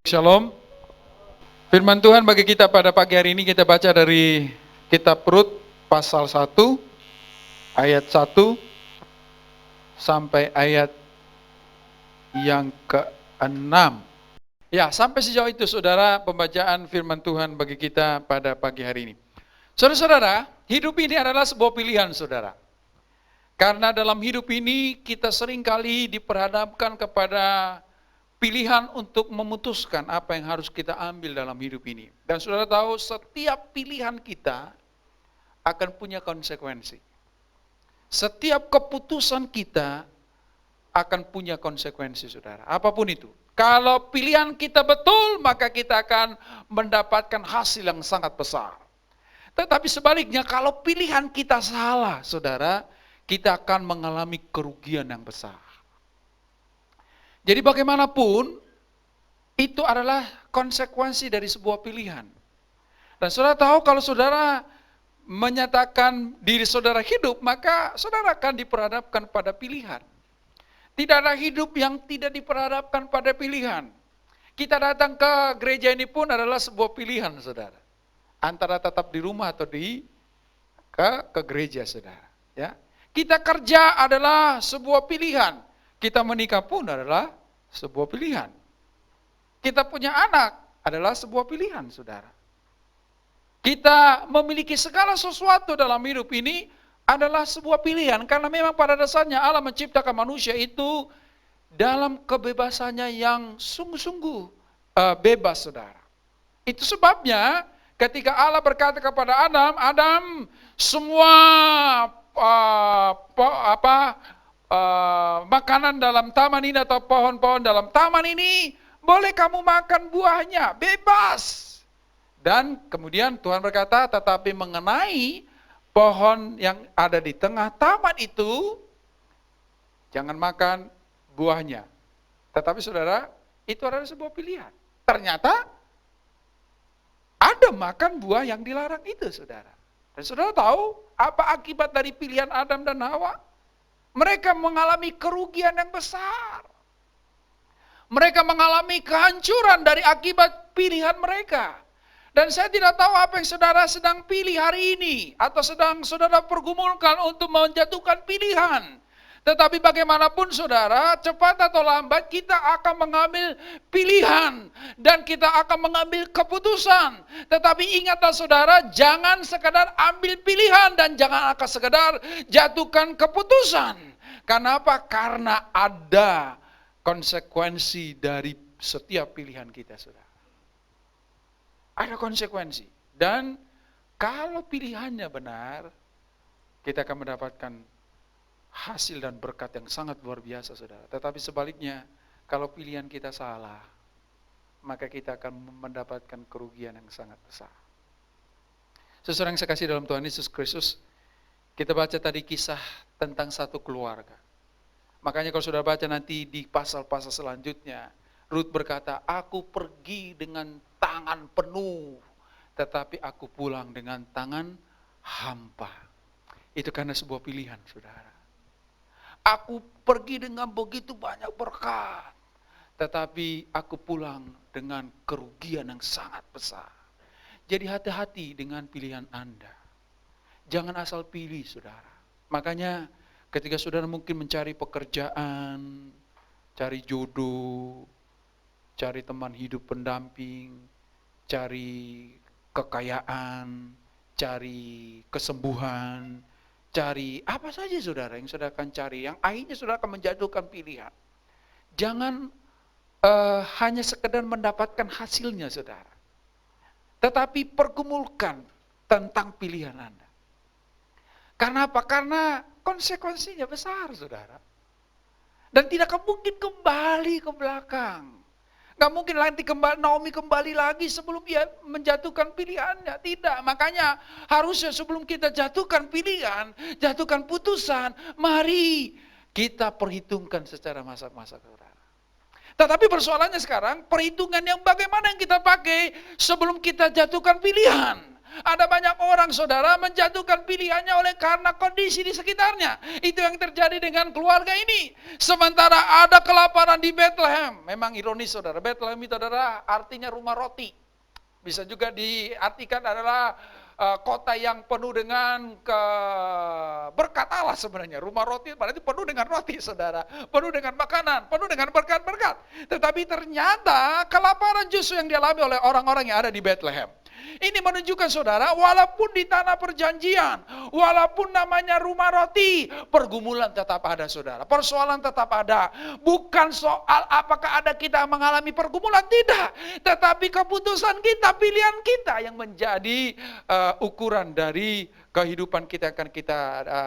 Shalom. Firman Tuhan bagi kita pada pagi hari ini kita baca dari kitab Rut pasal 1 ayat 1 sampai ayat yang ke-6. Ya, sampai sejauh itu saudara pembacaan firman Tuhan bagi kita pada pagi hari ini. Saudara-saudara, hidup ini adalah sebuah pilihan saudara. Karena dalam hidup ini kita seringkali diperhadapkan kepada pilihan untuk memutuskan apa yang harus kita ambil dalam hidup ini. Dan saudara tahu setiap pilihan kita akan punya konsekuensi. Setiap keputusan kita akan punya konsekuensi saudara. Apapun itu. Kalau pilihan kita betul maka kita akan mendapatkan hasil yang sangat besar. Tetapi sebaliknya kalau pilihan kita salah saudara, kita akan mengalami kerugian yang besar. Jadi bagaimanapun, itu adalah konsekuensi dari sebuah pilihan. Dan saudara tahu kalau saudara menyatakan diri saudara hidup, maka saudara akan diperhadapkan pada pilihan. Tidak ada hidup yang tidak diperhadapkan pada pilihan. Kita datang ke gereja ini pun adalah sebuah pilihan saudara. Antara tetap di rumah atau ke gereja saudara. Ya. Kita kerja adalah sebuah pilihan. Kita menikah pun adalah sebuah pilihan. Kita punya anak adalah sebuah pilihan, saudara. Kita memiliki segala sesuatu dalam hidup ini adalah sebuah pilihan. Karena memang pada dasarnya Allah menciptakan manusia itu dalam kebebasannya yang sungguh-sungguh bebas, saudara. Itu sebabnya ketika Allah berkata kepada Adam, Adam, semua makanan dalam taman ini atau pohon-pohon dalam taman ini boleh kamu makan buahnya, bebas. Dan kemudian Tuhan berkata, tetapi mengenai pohon yang ada di tengah taman itu, jangan makan buahnya. Tetapi saudara, itu adalah sebuah pilihan. Ternyata Adam makan buah yang dilarang itu, saudara. Dan saudara tahu apa akibat dari pilihan Adam dan Hawa? Mereka mengalami kerugian yang besar. Mereka mengalami kehancuran dari akibat pilihan mereka. Dan saya tidak tahu apa yang saudara sedang pilih hari ini. Atau sedang saudara pergumulkan untuk menjatuhkan pilihan. Tetapi bagaimanapun saudara, cepat atau lambat kita akan mengambil pilihan. Dan kita akan mengambil keputusan. Tetapi ingatlah saudara, jangan sekadar ambil pilihan dan jangan akan sekadar jatuhkan keputusan. Karena apa? Karena ada konsekuensi dari setiap pilihan kita saudara. Ada konsekuensi. Dan kalau pilihannya benar, kita akan mendapatkan hasil dan berkat yang sangat luar biasa saudara. Tetapi sebaliknya, kalau pilihan kita salah, maka kita akan mendapatkan kerugian yang sangat besar. Seseorang yang saya kasih dalam Tuhan Yesus Kristus, kita baca tadi kisah tentang satu keluarga. Makanya kalau saudara baca nanti di pasal-pasal selanjutnya, Rut berkata, aku pergi dengan tangan penuh, tetapi aku pulang dengan tangan hampa. Itu karena sebuah pilihan saudara. Aku pergi dengan begitu banyak berkat, tetapi aku pulang dengan kerugian yang sangat besar. Jadi hati-hati dengan pilihan Anda. Jangan asal pilih saudara. Makanya ketika saudara mungkin mencari pekerjaan, cari jodoh, cari teman hidup pendamping, cari kekayaan, cari kesembuhan, cari apa saja saudara yang saudara akan cari, yang akhirnya saudara akan menjatuhkan pilihan. Jangan hanya sekedar mendapatkan hasilnya saudara, tetapi pergumulkan tentang pilihan Anda. Karena apa? Karena konsekuensinya besar saudara. Dan tidak mungkin kembali ke belakang. Gak mungkin nanti Naomi kembali lagi sebelum dia menjatuhkan pilihannya. Tidak, makanya harusnya sebelum kita jatuhkan pilihan, jatuhkan putusan, mari kita perhitungkan secara masak-masak saudara. Tetapi persoalannya sekarang, perhitungan yang bagaimana yang kita pakai sebelum kita jatuhkan pilihan. Ada banyak orang, saudara, menjatuhkan pilihannya oleh karena kondisi di sekitarnya. Itu yang terjadi dengan keluarga ini. Sementara ada kelaparan di Bethlehem. Memang ironis, saudara. Bethlehem itu adalah artinya rumah roti. Bisa juga diartikan adalah kota yang penuh dengan berkat Allah sebenarnya. Rumah roti berarti penuh dengan roti, saudara. Penuh dengan makanan, penuh dengan berkat-berkat. Tetapi ternyata kelaparan justru yang dialami oleh orang-orang yang ada di Bethlehem. Ini menunjukkan, saudara, walaupun di tanah perjanjian, walaupun namanya rumah roti, pergumulan tetap ada, saudara. Persoalan tetap ada. Bukan soal apakah ada kita mengalami pergumulan, tidak. Tetapi keputusan kita, pilihan kita yang menjadi ukuran dari kehidupan kita akan kita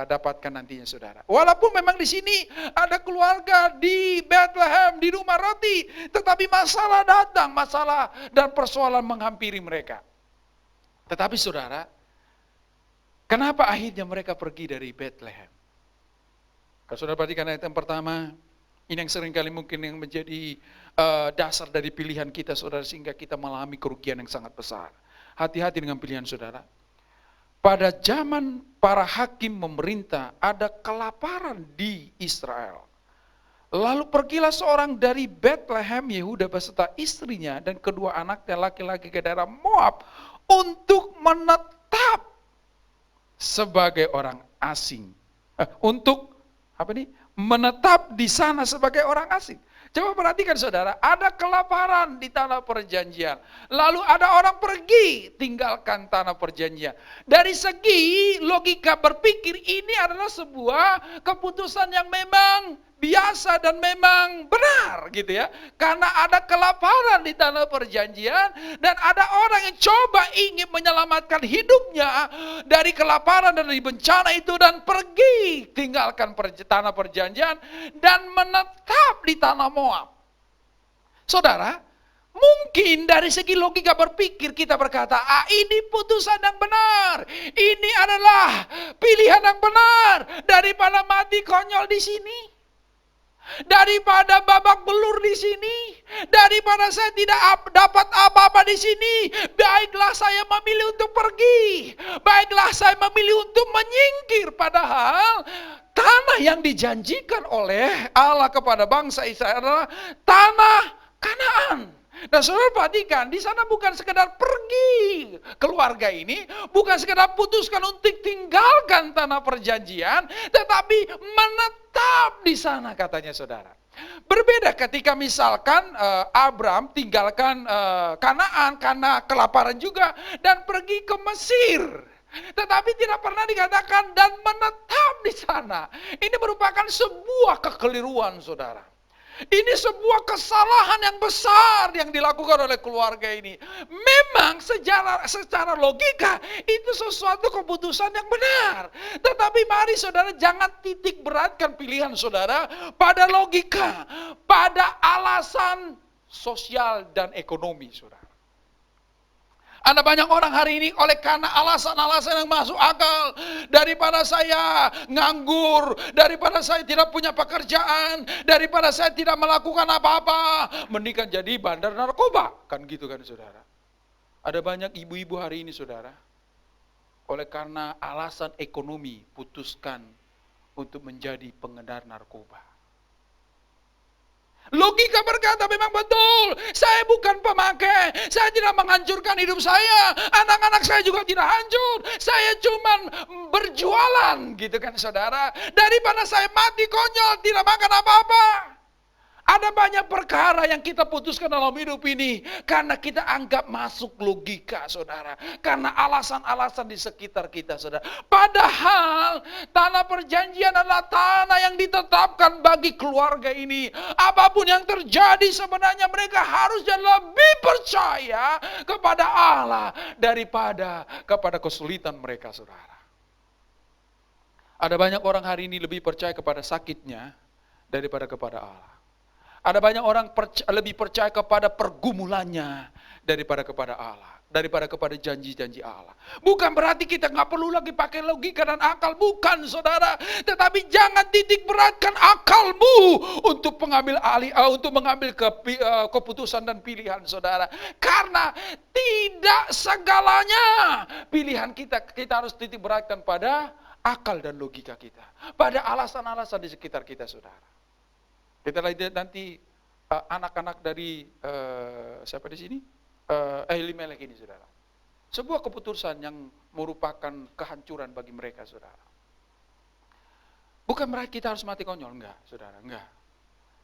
dapatkan nantinya, saudara. Walaupun memang di sini ada keluarga di Bethlehem, di rumah roti, tetapi masalah datang, masalah dan persoalan menghampiri mereka. Tetapi, saudara, kenapa akhirnya mereka pergi dari Bethlehem? Kalau saudara perhatikan ayat yang pertama, ini yang seringkali mungkin yang menjadi dasar dari pilihan kita, saudara, sehingga kita mengalami kerugian yang sangat besar. Hati-hati dengan pilihan, saudara. Pada zaman para hakim memerintah, ada kelaparan di Israel. Lalu pergilah seorang dari Bethlehem Yehuda beserta istrinya dan kedua anaknya laki-laki ke daerah Moab untuk menetap sebagai orang asing. Untuk menetap di sana sebagai orang asing. Coba perhatikan, saudara, ada kelaparan di tanah perjanjian. Lalu ada orang pergi tinggalkan tanah perjanjian. Dari segi logika berpikir, ini adalah sebuah keputusan yang memang biasa dan memang benar gitu ya. Karena ada kelaparan di tanah perjanjian dan ada orang yang coba ingin menyelamatkan hidupnya dari kelaparan dan dari bencana itu dan pergi tinggalkan tanah perjanjian dan menetap di tanah Moab. Saudara, mungkin dari segi logika berpikir kita berkata, ini putusan yang benar. Ini adalah pilihan yang benar daripada mati konyol di sini. Daripada babak belur di sini, daripada saya tidak dapat apa-apa di sini, baiklah saya memilih untuk pergi, baiklah saya memilih untuk menyingkir. Padahal tanah yang dijanjikan oleh Allah kepada bangsa Israel adalah tanah Kanaan. Dan saudara perhatikan, di sana bukan sekedar pergi keluarga ini, bukan sekedar putuskan untuk tinggalkan tanah perjanjian, tetapi menetap di sana katanya, saudara. Berbeda ketika misalkan Abram tinggalkan Kanaan karena kelaparan juga dan pergi ke Mesir. Tetapi tidak pernah dikatakan dan menetap di sana. Ini merupakan sebuah kekeliruan, saudara. Ini sebuah kesalahan yang besar yang dilakukan oleh keluarga ini. Memang secara logika itu sesuatu keputusan yang benar. Tetapi mari, saudara, jangan titik beratkan pilihan saudara pada logika, pada alasan sosial dan ekonomi, saudara. Ada banyak orang hari ini oleh karena alasan-alasan yang masuk akal. Daripada saya nganggur, daripada saya tidak punya pekerjaan, daripada saya tidak melakukan apa-apa, mendingan jadi bandar narkoba. Kan gitu kan, saudara. Ada banyak ibu-ibu hari ini, saudara, oleh karena alasan ekonomi putuskan untuk menjadi pengedar narkoba. Logika berkata memang betul, saya bukan pemakai, saya tidak menghancurkan hidup saya, anak-anak saya juga tidak hancur, saya cuma berjualan gitu kan, saudara. Daripada saya mati konyol, tidak makan apa-apa. Ada banyak perkara yang kita putuskan dalam hidup ini karena kita anggap masuk logika, saudara. Karena alasan-alasan di sekitar kita, saudara. Padahal tanah perjanjian adalah tanah yang ditetapkan bagi keluarga ini. Apapun yang terjadi sebenarnya mereka harusnya lebih percaya kepada Allah daripada kepada kesulitan mereka, saudara. Ada banyak orang hari ini lebih percaya kepada sakitnya daripada kepada Allah. Ada banyak orang lebih percaya kepada pergumulannya daripada kepada Allah. daripada kepada janji-janji Allah. Bukan berarti kita nggak perlu lagi pakai logika dan akal, bukan saudara. Tetapi jangan titik beratkan akalmu untuk mengambil keputusan dan pilihan saudara. Karena tidak segalanya pilihan kita harus titik beratkan pada akal dan logika kita, pada alasan-alasan di sekitar kita saudara. Kita lihat nanti anak-anak dari siapa di sini? Elimelek ini saudara. Sebuah keputusan yang merupakan kehancuran bagi mereka saudara. Bukan berarti kita harus mati konyol, enggak saudara, enggak.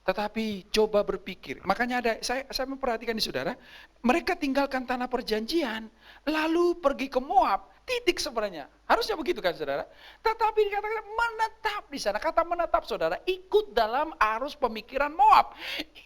Tetapi coba berpikir. Makanya saya memperhatikan di saudara, mereka tinggalkan tanah perjanjian, lalu pergi ke Moab. Titik sebenarnya. Harusnya begitu kan saudara. Tetapi dikatakan menetap di sana. Kata menetap saudara, ikut dalam arus pemikiran Moab.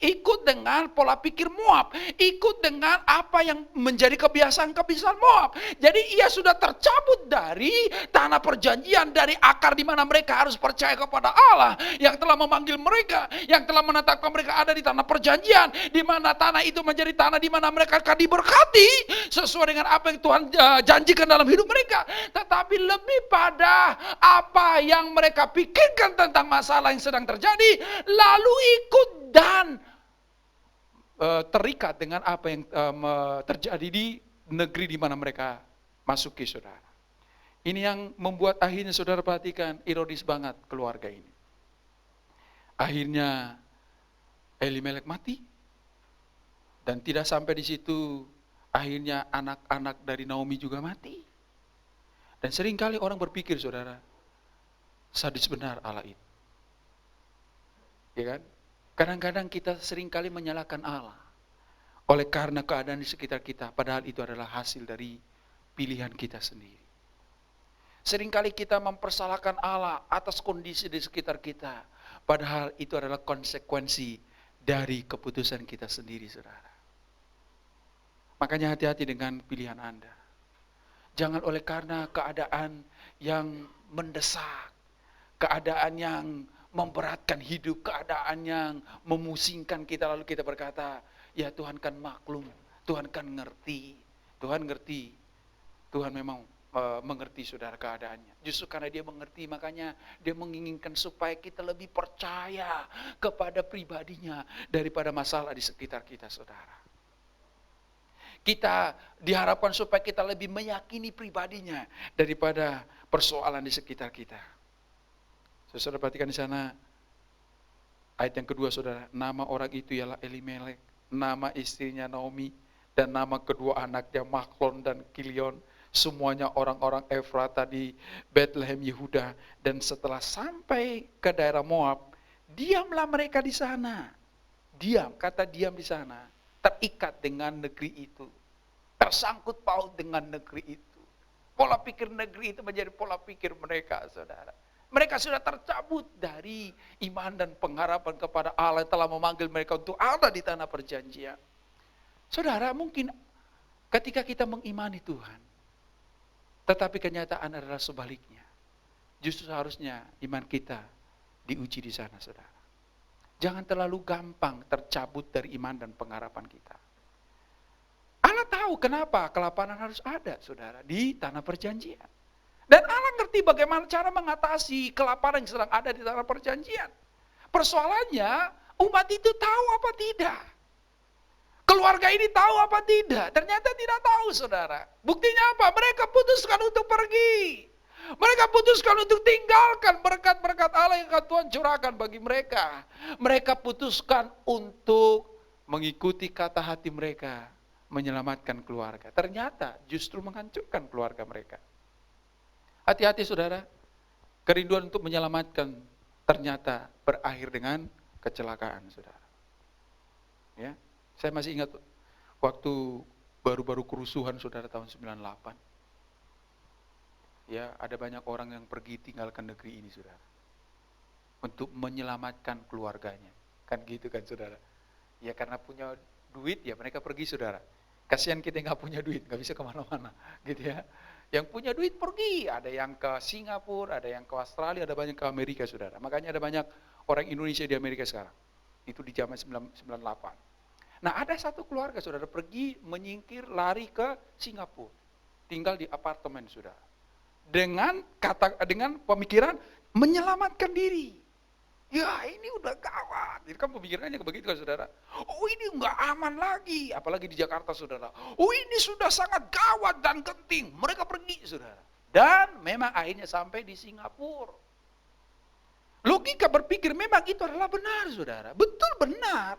Ikut dengan pola pikir Moab. Ikut dengan apa yang menjadi kebiasaan-kebiasaan Moab. Jadi ia sudah tercabut dari tanah perjanjian, dari akar di mana mereka harus percaya kepada Allah yang telah memanggil mereka, yang telah menetapkan mereka ada di tanah perjanjian, di mana tanah itu menjadi tanah di mana mereka akan diberkati sesuai dengan apa yang Tuhan janjikan dalam hidup mereka. Tetapi lebih pada apa yang mereka pikirkan tentang masalah yang sedang terjadi, lalu ikut dan terikat dengan apa yang terjadi di negeri di mana mereka masuki saudara. Ini yang membuat akhirnya saudara perhatikan, ironis banget keluarga ini. Akhirnya Elimelek mati, dan tidak sampai di situ, akhirnya anak-anak dari Naomi juga mati. Dan seringkali orang berpikir saudara, sadis benar Allah itu. Ya kan? Kadang-kadang kita seringkali menyalahkan Allah oleh karena keadaan di sekitar kita, padahal itu adalah hasil dari pilihan kita sendiri. Seringkali kita mempersalahkan Allah atas kondisi di sekitar kita, padahal itu adalah konsekuensi dari keputusan kita sendiri saudara. Makanya hati-hati dengan pilihan Anda. Jangan oleh karena keadaan yang mendesak, keadaan yang memberatkan hidup, keadaan yang memusingkan kita, lalu kita berkata, ya Tuhan kan maklum, Tuhan kan ngerti. Tuhan ngerti, Tuhan memang mengerti saudara keadaannya. Justru karena dia mengerti, makanya dia menginginkan supaya kita lebih percaya kepada pribadinya daripada masalah di sekitar kita saudara. Kita diharapkan supaya kita lebih meyakini pribadinya daripada persoalan di sekitar kita. Saudara perhatikan di sana ayat yang kedua saudara, nama orang itu ialah Elimelek, nama istrinya Naomi, dan nama kedua anaknya Mahlon dan Kilion, semuanya orang-orang Efrata di Bethlehem Yehuda. Dan setelah sampai ke daerah Moab, diamlah mereka di sana. Diam, kata diam di sana, terikat dengan negeri itu, tersangkut paut dengan negeri itu. Pola pikir negeri itu menjadi pola pikir mereka saudara. Mereka sudah tercabut dari iman dan pengharapan kepada Allah yang telah memanggil mereka untuk ada di tanah perjanjian. Saudara, mungkin ketika kita mengimani Tuhan, tetapi kenyataan adalah sebaliknya. Justru seharusnya iman kita diuji di sana saudara. Jangan terlalu gampang tercabut dari iman dan pengharapan kita. Allah tahu kenapa kelaparan harus ada saudara di tanah perjanjian. Dan Allah ngerti bagaimana cara mengatasi kelaparan yang sedang ada di tanah perjanjian. Persoalannya umat itu tahu apa tidak? Keluarga ini tahu apa tidak? Ternyata tidak tahu saudara. Buktinya apa? Mereka putuskan untuk pergi. Mereka putuskan untuk tinggalkan berkat-berkat Allah yang akan Tuhan curahkan bagi mereka. Mereka putuskan untuk mengikuti kata hati mereka, menyelamatkan keluarga. Ternyata justru menghancurkan keluarga mereka. Hati-hati saudara, kerinduan untuk menyelamatkan ternyata berakhir dengan kecelakaan saudara. Ya, saya masih ingat waktu baru-baru kerusuhan saudara tahun 98. Ya, ada banyak orang yang pergi tinggalkan negeri ini saudara, untuk menyelamatkan keluarganya. Kan gitu kan saudara. Ya karena punya duit ya mereka pergi saudara. Kasihan kita nggak punya duit, nggak bisa kemana-mana gitu ya. Yang punya duit pergi, ada yang ke Singapura, ada yang ke Australia, ada banyak ke Amerika saudara. Makanya ada banyak orang Indonesia di Amerika sekarang. Itu di zaman 98. Nah, ada satu keluarga, saudara, pergi menyingkir, lari ke Singapura. Tinggal di apartemen, saudara. Dengan pemikiran menyelamatkan diri. Ya, ini udah gawat. Jadi kan pemikirannya begitu kan, saudara. Oh, ini nggak aman lagi. Apalagi di Jakarta, saudara. Oh, ini sudah sangat gawat dan genting. Mereka pergi, saudara. Dan memang akhirnya sampai di Singapura. Logika berpikir memang itu adalah benar, saudara. Betul benar.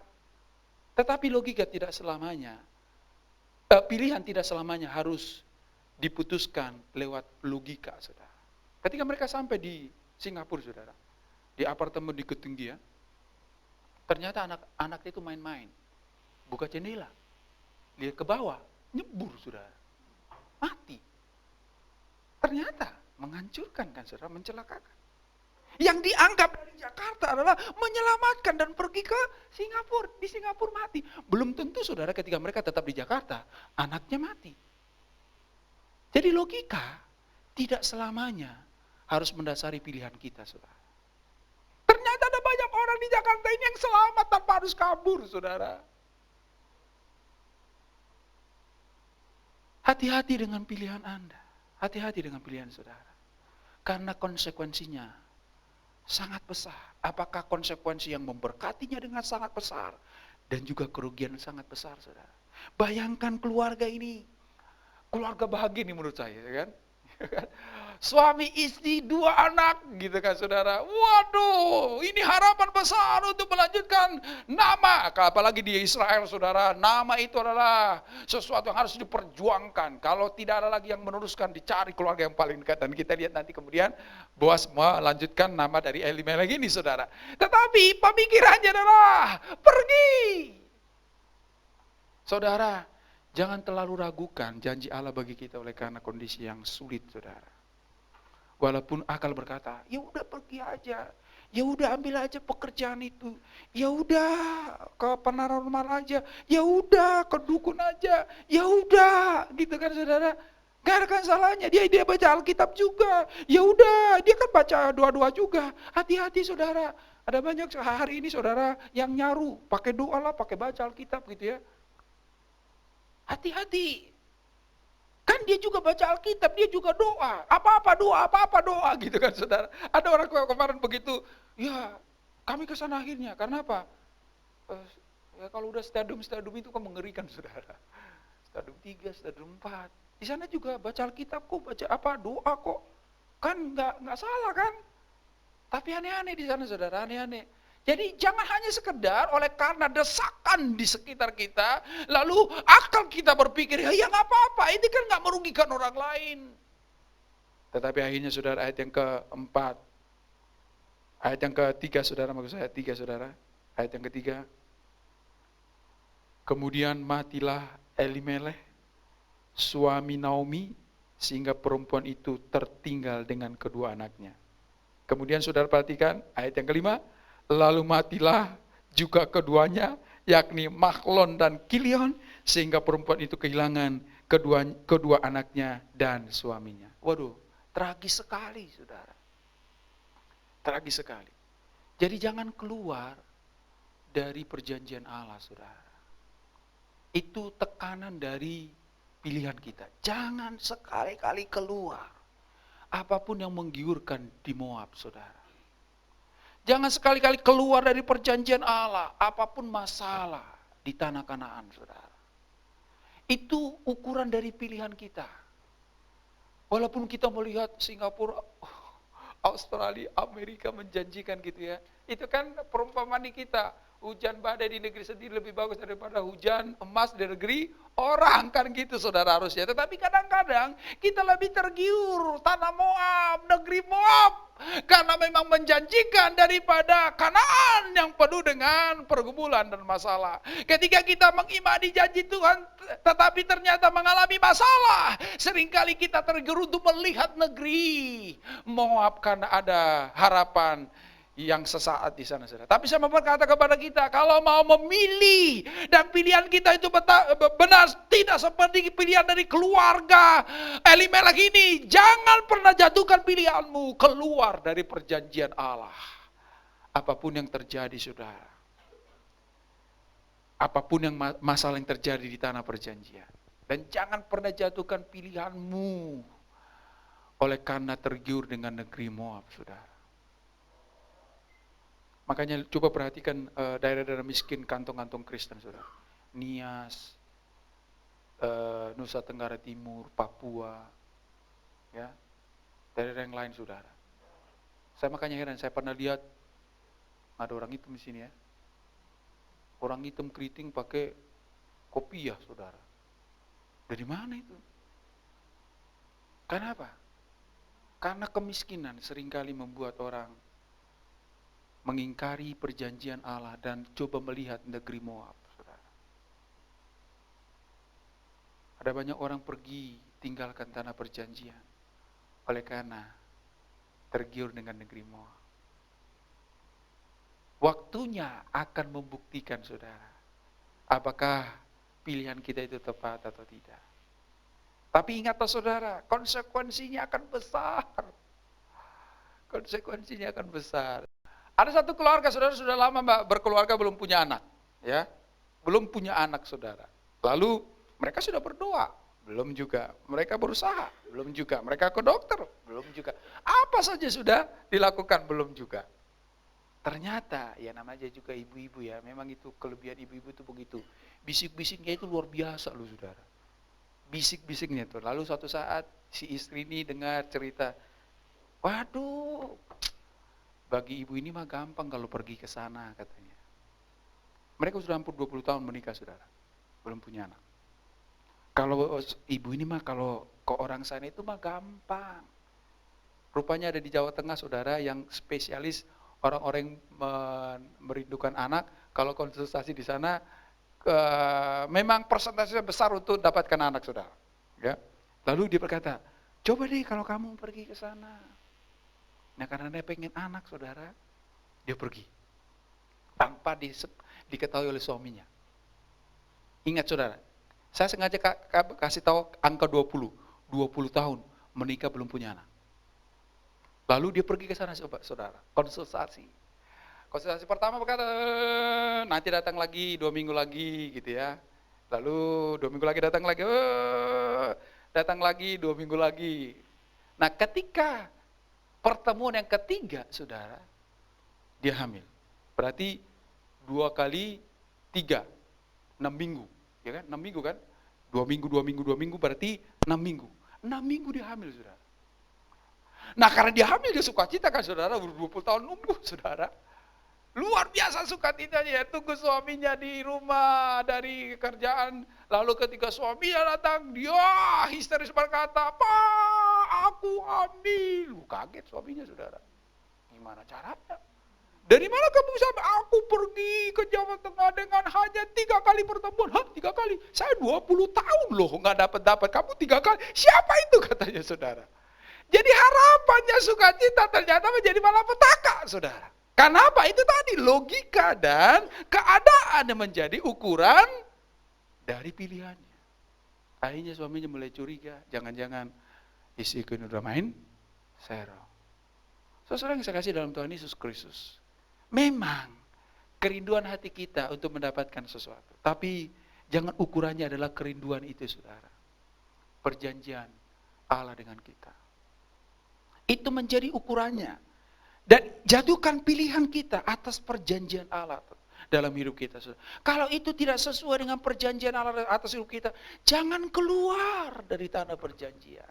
Tetapi logika tidak selamanya, pilihan tidak selamanya harus diputuskan lewat logika, saudara. Ketika mereka sampai di Singapura, saudara, di apartemen di ketinggian, ternyata anak-anak itu main-main, buka jendela, lihat ke bawah, nyebur, saudara, mati. Ternyata menghancurkan kan, saudara, mencelakakan. Yang dianggap dari Jakarta adalah menyelamatkan dan pergi ke Singapura. Di Singapura mati. Belum tentu, saudara, ketika mereka tetap di Jakarta, anaknya mati. Jadi logika tidak selamanya harus mendasari pilihan kita, saudara. Ternyata ada banyak orang di Jakarta ini yang selamat tanpa harus kabur, saudara. Hati-hati dengan pilihan Anda. Hati-hati dengan pilihan saudara. Karena konsekuensinya sangat besar. Apakah konsekuensi yang memberkatinya dengan sangat besar dan juga kerugian sangat besar, saudara. Bayangkan keluarga ini, keluarga bahagia nih menurut saya, kan? Suami, istri, 2 anak, gitu kan, saudara. Waduh, ini harapan besar untuk melanjutkan nama. Apalagi di Israel, saudara, nama itu adalah sesuatu yang harus diperjuangkan. Kalau tidak ada lagi yang meneruskan, dicari keluarga yang paling dekat. Dan kita lihat nanti kemudian Boas melanjutkan nama dari Elimelek ini, saudara. Tetapi pemikirannya adalah pergi. Saudara, jangan terlalu ragukan janji Allah bagi kita oleh karena kondisi yang sulit, saudara. Walaupun akal berkata, ya udah pergi aja, ya udah ambil aja pekerjaan itu, ya udah ke paranormal aja, ya udah ke dukun aja, ya udah, gitu kan, saudara. Gak ada kan salahnya, dia baca Alkitab juga, ya udah, dia kan baca doa-doa juga. Hati-hati, saudara. Ada banyak hari ini, saudara, yang nyaru, pakai doa lah, pakai baca Alkitab gitu ya. Hati-hati. Kan dia juga baca Alkitab, dia juga doa. Apa-apa doa gitu kan, saudara. Ada orang kemarin begitu, ya kami kesana akhirnya. Karena apa? Ya kalau udah stadium itu kan mengerikan, saudara. Stadium 3, stadium 4. Di sana juga baca Alkitab kok, baca apa? Doa kok. Kan nggak salah kan? Tapi aneh-aneh di sana, saudara, aneh-aneh. Jadi jangan hanya sekedar oleh karena desakan di sekitar kita, lalu akal kita berpikir, ya nggak apa-apa, ini kan nggak merugikan orang lain. Tetapi akhirnya, saudara, ayat yang keempat, ayat yang ketiga, saudara, maksud saya ayat 3, saudara, ayat yang ketiga. Kemudian matilah Elimelek, suami Naomi, sehingga perempuan itu tertinggal dengan kedua anaknya. Kemudian saudara perhatikan ayat yang kelima. Lalu matilah juga keduanya, yakni Mahlon dan Kilion, sehingga perempuan itu kehilangan kedua anaknya dan suaminya. Waduh, tragis sekali, saudara. Tragis sekali. Jadi jangan keluar dari perjanjian Allah, saudara. Itu tekanan dari pilihan kita. Jangan sekali-kali keluar. Apapun yang menggiurkan di Moab, saudara. Jangan sekali-kali keluar dari perjanjian Allah, apapun masalah di tanah Kanaan, saudara. Itu ukuran dari pilihan kita. Walaupun kita melihat Singapura, Australia, Amerika menjanjikan gitu ya. Itu kan perumpamaan kita. Hujan badai di negeri sendiri lebih bagus daripada hujan emas di negeri orang, kan gitu, saudara, harusnya. Tetapi kadang-kadang kita lebih tergiur tanah Moab, negeri Moab, karena memang menjanjikan daripada Kanaan yang penuh dengan pergumulan dan masalah. Ketika kita mengimani janji Tuhan tetapi ternyata mengalami masalah, seringkali kita tergiur untuk melihat negeri Moab karena ada harapan yang sesaat di sana, saudara. Tapi saya mau berkata kepada kita, kalau mau memilih dan pilihan kita itu benar, tidak seperti pilihan dari keluarga Elimelek ini, jangan pernah jatuhkan pilihanmu keluar dari perjanjian Allah. Apapun yang terjadi, saudara. apapun yang masalah yang terjadi di tanah perjanjian. Dan jangan pernah jatuhkan pilihanmu oleh karena tergiur dengan negeri Moab, saudara. Makanya coba perhatikan daerah-daerah miskin, kantong-kantong Kristen, saudara. Nias, Nusa Tenggara Timur, Papua, ya, daerah yang lain, saudara. Saya makanya heran, saya pernah lihat ada orang hitam di sini ya. Orang hitam keriting pakai kopiah, saudara. Dari mana itu? Kenapa? Karena kemiskinan seringkali membuat orang mengingkari perjanjian Allah dan coba melihat negeri Moab, saudara. Ada banyak orang pergi tinggalkan tanah perjanjian oleh karena tergiur dengan negeri Moab. Waktunya akan membuktikan, saudara, apakah pilihan kita itu tepat atau tidak. Tapi ingatlah, saudara, konsekuensinya akan besar. Konsekuensinya akan besar. Ada satu keluarga, saudara, sudah lama berkeluarga belum punya anak, ya, belum punya anak, saudara. Lalu mereka sudah berdoa, belum juga. Mereka berusaha, belum juga. Mereka ke dokter, belum juga. Apa saja sudah dilakukan, belum juga. Ternyata, ya namanya juga ibu-ibu ya, memang itu kelebihan ibu-ibu itu begitu. Bisik-bisiknya itu luar biasa loh, saudara. Bisik-bisiknya tuh. Lalu suatu saat si istri ini dengar cerita, waduh, bagi ibu ini mah gampang kalau pergi ke sana, katanya. Mereka sudah hampir 20 tahun menikah, saudara. Belum punya anak. Kalau ibu ini mah kalau ke orang sana itu mah gampang. Rupanya ada di Jawa Tengah, saudara, yang spesialis orang-orang merindukan anak. Kalau konsultasi di sana, memang persentasenya besar untuk dapatkan anak, saudara. Ya. Lalu dia berkata, coba deh kalau kamu pergi ke sana. Nah, karena dia pengen anak, saudara, dia pergi tanpa diketahui oleh suaminya. Ingat, saudara, saya sengaja kasih tahu angka 20 tahun menikah belum punya anak. Lalu dia pergi ke sana, saudara, konsultasi pertama berkata, nanti datang lagi 2 minggu lagi, gitu ya. Lalu 2 minggu lagi datang lagi 2 minggu lagi. Nah, ketika pertemuan yang ketiga, saudara, dia hamil. Berarti 2 kali 3, 6 minggu. Ya kan? 6 minggu kan? 2 minggu berarti 6 minggu. 6 minggu dia hamil, saudara. Nah, karena dia hamil, dia sukacita kan, saudara, 20 tahun nunggu, saudara. Luar biasa sukacitanya, tunggu suaminya di rumah dari kerjaan. Lalu ketika suaminya datang, dia histeris berkata, "Pak, aku hamil." Kaget suaminya, saudara. Gimana caranya? Dari mana kamu sampai? Aku pergi ke Jawa Tengah dengan hanya 3 kali pertemuan. Hah, 3 kali? Saya 20 tahun loh nggak dapat. Kamu 3 kali. Siapa itu, katanya, saudara. Jadi harapannya sukacita ternyata menjadi malapetaka, saudara. Kenapa? Itu tadi logika dan keadaan yang menjadi ukuran dari pilihannya. Akhirnya suaminya mulai curiga, jangan-jangan istriku ini udah main sero. Saudara yang saya kasih dalam Tuhan Yesus Kristus, memang kerinduan hati kita untuk mendapatkan sesuatu, tapi jangan ukurannya adalah kerinduan itu, saudara. Perjanjian Allah dengan kita. Itu menjadi ukurannya. Dan jatuhkan pilihan kita atas perjanjian Allah dalam hidup kita. Kalau itu tidak sesuai dengan perjanjian Allah atas hidup kita, jangan keluar dari tanah perjanjian.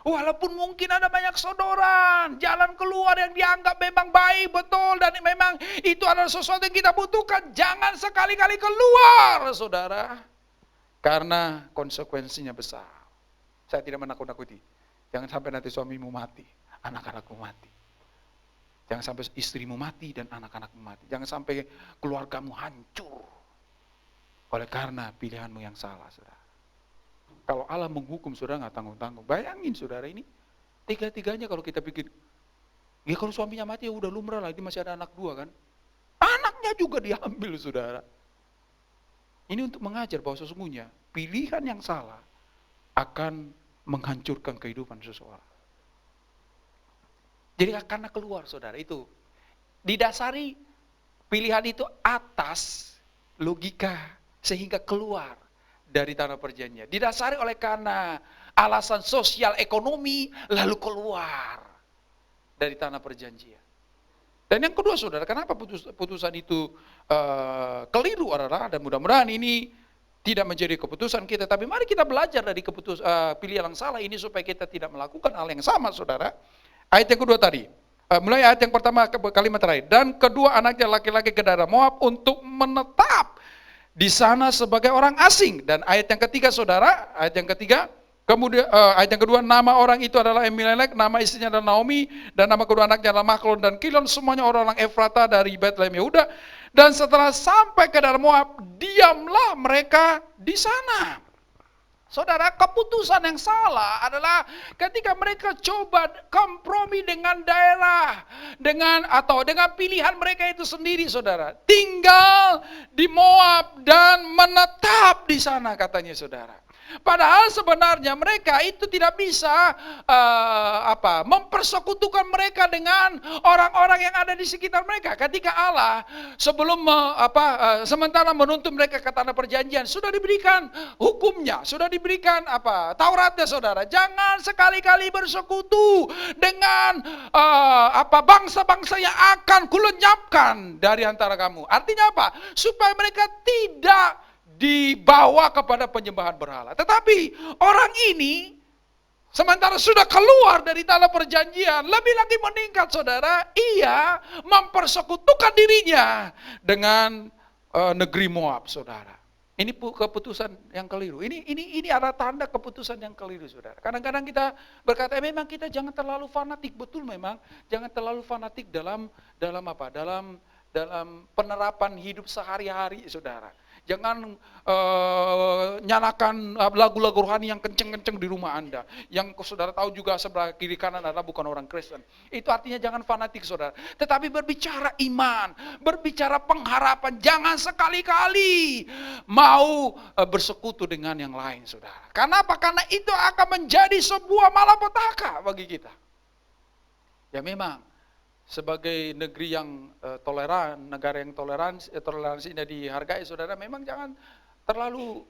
Walaupun mungkin ada banyak sodoran, jalan keluar yang dianggap memang baik, betul, dan memang itu adalah sesuatu yang kita butuhkan, jangan sekali-kali keluar, saudara. Karena konsekuensinya besar. Saya tidak menakut-nakuti. Jangan sampai nanti suamimu mati, anak-anakmu mati. Jangan sampai istrimu mati dan anak-anakmu mati. Jangan sampai keluargamu hancur oleh karena pilihanmu yang salah, saudara. Kalau Allah menghukum, saudara, nggak tanggung-tanggung. Bayangin, saudara, ini tiga-tiganya kalau kita pikir, ya kalau suaminya mati ya udah lumrah lah, dia masih ada anak 2 kan. Anaknya juga diambil, saudara. Ini untuk mengajar bahwa sesungguhnya pilihan yang salah akan menghancurkan kehidupan seseorang. Jadi karena keluar, saudara, itu didasari pilihan itu atas logika sehingga keluar dari tanah perjanjian. Didasari oleh karena alasan sosial ekonomi lalu keluar dari tanah perjanjian. Dan yang kedua saudara, kenapa putusan itu keliru adalah, dan mudah-mudahan ini tidak menjadi keputusan kita, tapi mari kita belajar dari pilihan yang salah ini supaya kita tidak melakukan hal yang sama saudara. Ayat yang kedua tadi, mulai ayat yang pertama kalimat terakhir, dan kedua anaknya laki-laki ke daerah Moab untuk menetap di sana sebagai orang asing. Dan ayat yang ketiga saudara, ayat yang ketiga, kemudian ayat yang kedua, nama orang itu adalah Elimelek, nama istrinya adalah Naomi, dan nama kedua anaknya adalah Mahlon dan Kilon, semuanya orang-orang Efrata dari Betlehem Yehuda. Dan setelah sampai ke daerah Moab, diamlah mereka di sana. Saudara, keputusan yang salah adalah ketika mereka coba kompromi dengan daerah, dengan pilihan mereka itu sendiri, saudara. Tinggal di Moab dan menetap di sana, katanya saudara. Padahal sebenarnya mereka itu tidak bisa mempersekutukan mereka dengan orang-orang yang ada di sekitar mereka. Ketika Allah sebelum sementara menuntun mereka ke tanah perjanjian, sudah diberikan hukumnya, sudah diberikan Tauratnya saudara. Jangan sekali-kali bersekutu dengan bangsa-bangsa yang akan kulenyapkan dari antara kamu. Artinya apa? Supaya mereka tidak dibawa kepada penyembahan berhala. Tetapi orang ini sementara sudah keluar dari tanah perjanjian, lebih lagi meningkat saudara, ia mempersekutukan dirinya dengan negeri Moab saudara. Ini keputusan yang keliru. Ini ada tanda keputusan yang keliru saudara. Kadang-kadang kita berkata, memang kita jangan terlalu fanatik, betul memang, jangan terlalu fanatik dalam penerapan hidup sehari-hari saudara. Jangan nyalakan lagu-lagu rohani yang kenceng-kenceng di rumah Anda. Yang saudara tahu juga sebelah kiri kanan adalah bukan orang Kristen. Itu artinya jangan fanatik saudara. Tetapi berbicara iman, berbicara pengharapan. Jangan sekali-kali mau bersekutu dengan yang lain saudara. Karena apa? Karena itu akan menjadi sebuah malapetaka bagi kita. Ya memang. Sebagai negeri yang toleran, negara yang toleransinya dihargai, saudara, memang jangan terlalu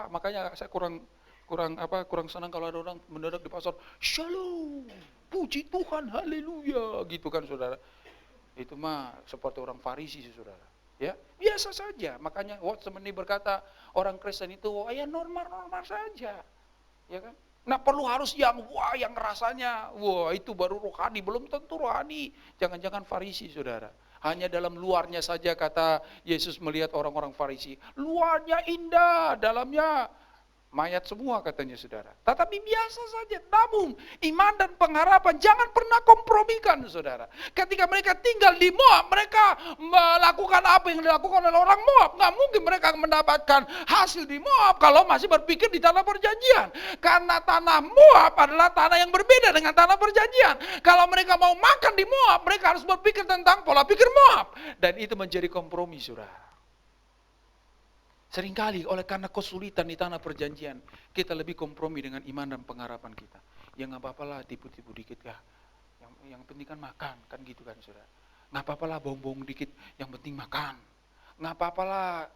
makanya saya kurang senang kalau ada orang mendadak di pasar, shalom, puji Tuhan, haleluya, gitu kan saudara. Itu mah seperti orang Farisi saudara. Ya, biasa saja. Makanya Watchman berkata, orang Kristen itu ya normal-normal saja. Ya kan? Nah perlu harus yang rasanya, itu baru rohani, belum tentu rohani. Jangan-jangan Farisi saudara. Hanya dalam luarnya saja kata Yesus melihat orang-orang Farisi. Luarnya indah, dalamnya mayat semua katanya saudara. Tetapi biasa saja. Namun iman dan pengharapan jangan pernah kompromikan saudara. Ketika mereka tinggal di Moab, mereka melakukan apa yang dilakukan oleh orang Moab. Nggak mungkin mereka mendapatkan hasil di Moab kalau masih berpikir di tanah perjanjian. Karena tanah Moab adalah tanah yang berbeda dengan tanah perjanjian. Kalau mereka mau makan di Moab, mereka harus berpikir tentang pola pikir Moab. Dan itu menjadi kompromi saudara. Seringkali oleh karena kesulitan di tanah perjanjian, kita lebih kompromi dengan iman dan pengharapan kita. Ya nggak apa-apa lah, tipu-tipu dikit ya. Yang penting kan makan, kan gitu kan saudara. Nggak apa-apa lah bohong-bohong dikit, yang penting makan. Nggak apa-apa lah.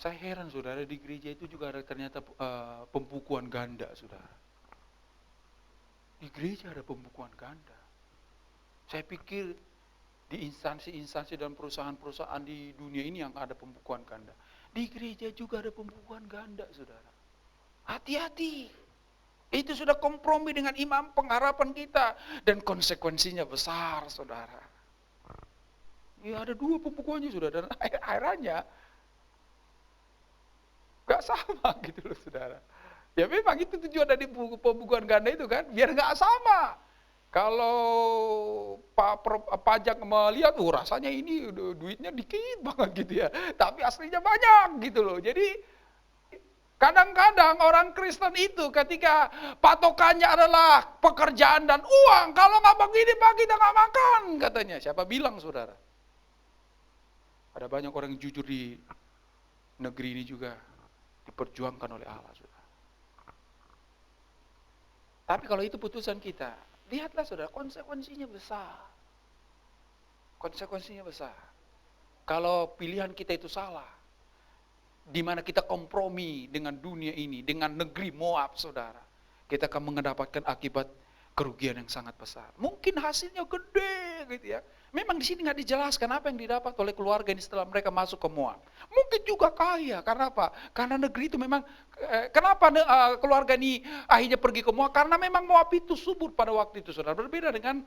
Saya heran saudara, di gereja itu juga ada ternyata pembukuan ganda saudara. Di gereja ada pembukuan ganda. Saya pikir di instansi-instansi dan perusahaan-perusahaan di dunia ini yang ada pembukuan ganda. Di gereja juga ada pembukuan ganda, saudara. Hati-hati. Itu sudah kompromi dengan iman pengharapan kita. Dan konsekuensinya besar, saudara. Ya ada 2 pembukuannya, saudara. Dan akhirnya gak sama gitu loh, saudara. Ya memang itu tujuan dari pembukuan ganda itu kan. Biar gak sama. Kalau pajak melihat, rasanya ini duitnya dikit banget gitu ya. Tapi aslinya banyak gitu loh. Jadi kadang-kadang orang Kristen itu ketika patokannya adalah pekerjaan dan uang. Kalau nggak begini Pak kita nggak makan katanya. Siapa bilang saudara? Ada banyak orang yang jujur di negeri ini juga diperjuangkan oleh Allah saudara. Tapi kalau itu putusan kita, lihatlah saudara, konsekuensinya besar. Konsekuensinya besar. Kalau pilihan kita itu salah, di mana kita kompromi dengan dunia ini, dengan negeri Moab, saudara, kita akan mendapatkan akibat kerugian yang sangat besar. Mungkin hasilnya gede gitu ya. Memang di sini nggak dijelaskan apa yang didapat oleh keluarga ini setelah mereka masuk ke Moab. Mungkin juga kaya, karena apa? Karena negeri itu memang, kenapa keluarga ini akhirnya pergi ke Moab? Karena memang Moab itu subur pada waktu itu, saudara. Berbeda dengan